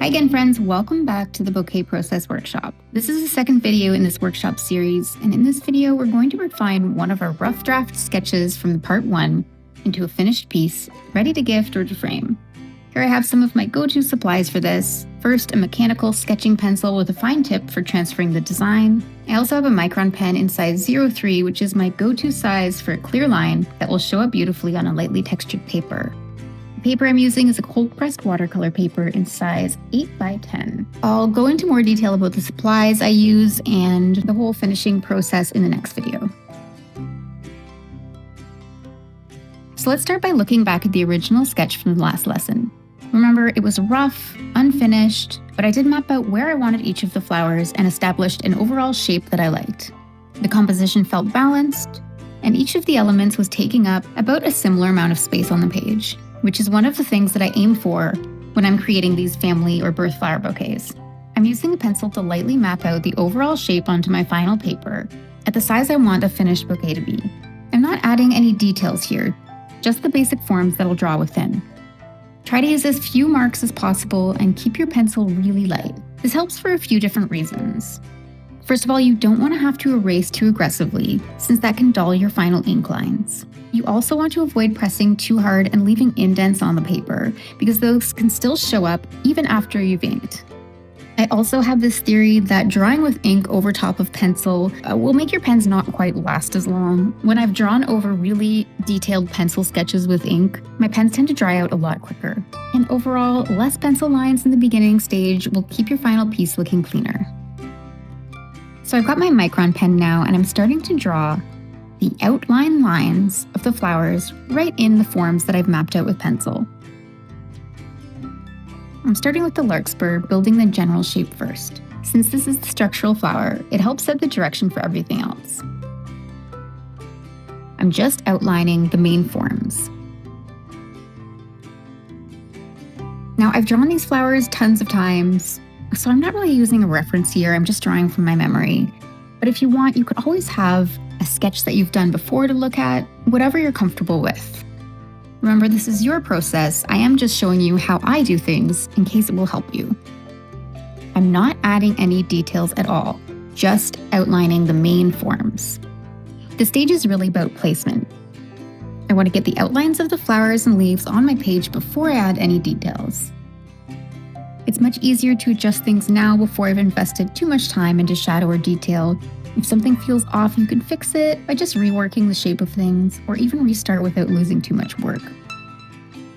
Hi again, friends. Welcome back to the Bouquet Process Workshop. This is the second video in this workshop series, and in this video, we're going to refine one of our rough draft sketches from part 1 into a finished piece, ready to gift or to frame. Here I have some of my go-to supplies for this. First, a mechanical sketching pencil with a fine tip for transferring the design. I also have a micron pen in size 03, which is my go-to size for a clear line that will show up beautifully on a lightly textured paper. The paper I'm using is a cold-pressed watercolor paper in size 8 by 10. I'll go into more detail about the supplies I use and the whole finishing process in the next video. So let's start by looking back at the original sketch from the last lesson. Remember, it was rough, unfinished, but I did map out where I wanted each of the flowers and established an overall shape that I liked. The composition felt balanced, and each of the elements was taking up about a similar amount of space on the page, which is one of the things that I aim for when I'm creating these family or birth flower bouquets. I'm using a pencil to lightly map out the overall shape onto my final paper at the size I want a finished bouquet to be. I'm not adding any details here, just the basic forms that I'll draw within. Try to use as few marks as possible and keep your pencil really light. This helps for a few different reasons. First of all, you don't want to have to erase too aggressively, since that can dull your final ink lines. You also want to avoid pressing too hard and leaving indents on the paper, because those can still show up even after you've inked. I also have this theory that drawing with ink over top of pencil will make your pens not quite last as long. When I've drawn over really detailed pencil sketches with ink, my pens tend to dry out a lot quicker. And overall, less pencil lines in the beginning stage will keep your final piece looking cleaner. So I've got my micron pen now, and I'm starting to draw the outline lines of the flowers right in the forms that I've mapped out with pencil. I'm starting with the larkspur, building the general shape first. Since this is the structural flower, it helps set the direction for everything else. I'm just outlining the main forms. Now, I've drawn these flowers tons of times, so I'm not really using a reference here, I'm just drawing from my memory. But if you want, you could always have a sketch that you've done before to look at, whatever you're comfortable with. Remember, this is your process. I am just showing you how I do things in case it will help you. I'm not adding any details at all, just outlining the main forms. The stage is really about placement. I want to get the outlines of the flowers and leaves on my page before I add any details. It's much easier to adjust things now before I've invested too much time into shadow or detail. If something feels off, you can fix it by just reworking the shape of things, or even restart without losing too much work.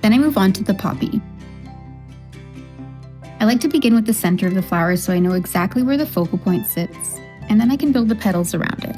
Then I move on to the poppy. I like to begin with the center of the flower so I know exactly where the focal point sits, and then I can build the petals around it.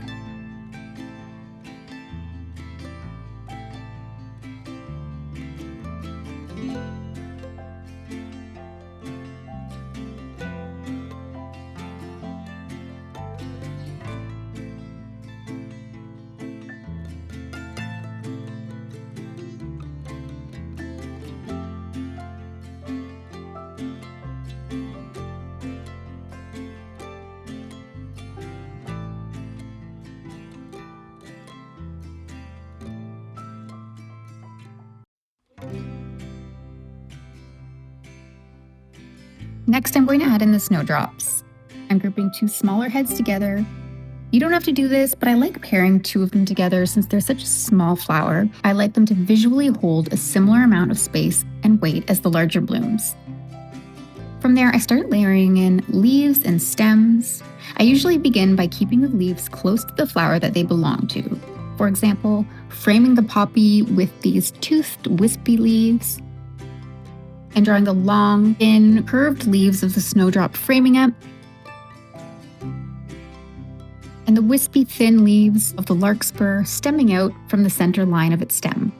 Next, I'm going to add in the snowdrops. I'm grouping 2 smaller heads together. You don't have to do this, but I like pairing 2 of them together since they're such a small flower. I like them to visually hold a similar amount of space and weight as the larger blooms. From there, I start layering in leaves and stems. I usually begin by keeping the leaves close to the flower that they belong to. For example, framing the poppy with these toothed, wispy leaves, and drawing the long, thin, curved leaves of the snowdrop framing it, and the wispy, thin leaves of the larkspur stemming out from the center line of its stem.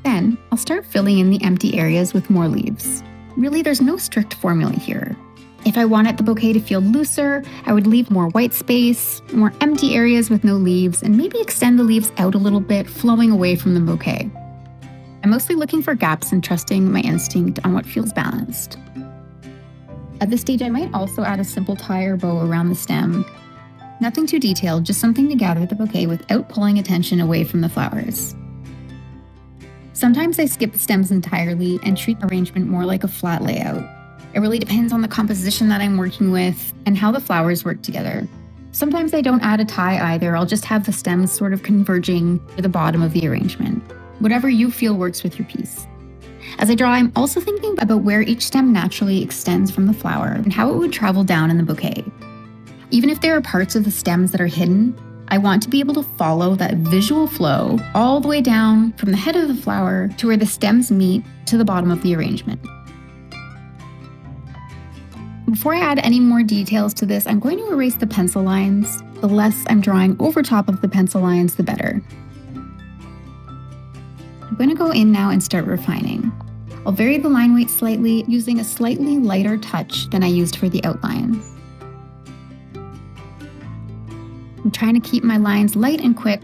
Then, I'll start filling in the empty areas with more leaves. Really, there's no strict formula here. If I wanted the bouquet to feel looser, I would leave more white space, more empty areas with no leaves, and maybe extend the leaves out a little bit, flowing away from the bouquet. I'm mostly looking for gaps and trusting my instinct on what feels balanced. At this stage, I might also add a simple tie or bow around the stem. Nothing too detailed, just something to gather the bouquet without pulling attention away from the flowers. Sometimes I skip the stems entirely and treat arrangement more like a flat layout. It really depends on the composition that I'm working with and how the flowers work together. Sometimes I don't add a tie either, I'll just have the stems sort of converging to the bottom of the arrangement. Whatever you feel works with your piece. As I draw, I'm also thinking about where each stem naturally extends from the flower and how it would travel down in the bouquet. Even if there are parts of the stems that are hidden, I want to be able to follow that visual flow all the way down from the head of the flower to where the stems meet to the bottom of the arrangement. Before I add any more details to this, I'm going to erase the pencil lines. The less I'm drawing over top of the pencil lines, the better. I'm going to go in now and start refining. I'll vary the line weight slightly, using a slightly lighter touch than I used for the outlines. I'm trying to keep my lines light and quick,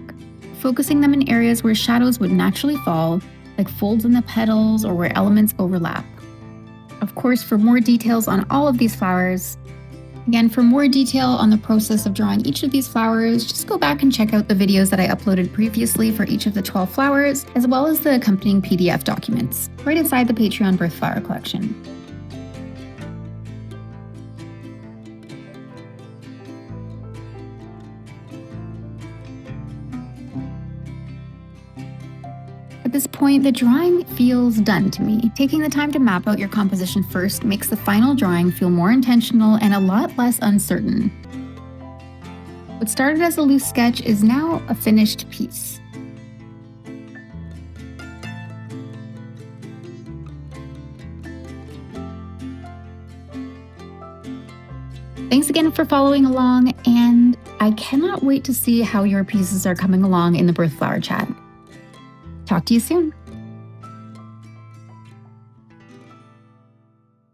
focusing them in areas where shadows would naturally fall, like folds in the petals or where elements overlap. Of course, for more details on all of these flowers, again, for more detail on the process of drawing each of these flowers, just go back and check out the videos that I uploaded previously for each of the 12 flowers, as well as the accompanying PDF documents, right inside the Patreon Birth Flower Collection. At this point, the drawing feels done to me. Taking the time to map out your composition first makes the final drawing feel more intentional and a lot less uncertain. What started as a loose sketch is now a finished piece. Thanks again for following along, and I cannot wait to see how your pieces are coming along in the Birth Flower chat. Talk to you soon.